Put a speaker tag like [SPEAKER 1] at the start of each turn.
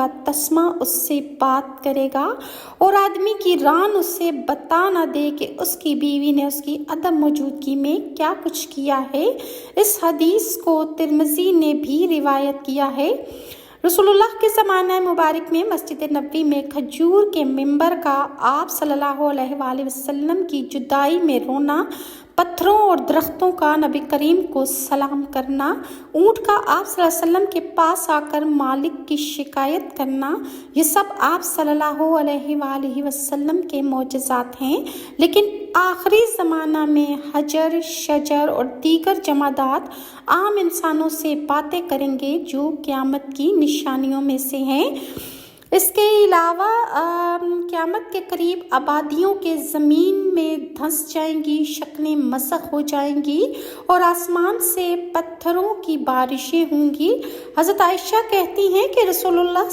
[SPEAKER 1] کا تسمہ اس سے بات کرے گا اور آدمی کی ران اسے بتا نہ دے کہ اس کی بیوی نے اس کی عدم موجودگی میں کیا کچھ کیا ہے۔ اس حدیث کو ترمذی نے بھی روایت کیا ہے۔ رسول اللہ کے زمانہ مبارک میں مسجد نبوی میں کھجور کے منبر کا آپ صلی اللہ علیہ وآلہ وسلم کی جدائی میں رونا، پتھروں اور درختوں کا نبی کریم کو سلام کرنا، اونٹ کا آپ صلی اللہ علیہ وسلم کے پاس آ کر مالک کی شکایت کرنا، یہ سب آپ صلی اللہ علیہ وآلہ وسلم کے معجزات ہیں۔ لیکن آخری زمانہ میں حجر، شجر اور دیگر جمادات عام انسانوں سے باتیں کریں گے جو قیامت کی نشانیوں میں سے ہیں۔ اس کے علاوہ قیامت کے قریب آبادیوں کے زمین میں دھنس جائیں گی، شکلیں مسخ ہو جائیں گی اور آسمان سے پتھروں کی بارشیں ہوں گی۔ حضرت عائشہ کہتی ہیں کہ رسول اللہ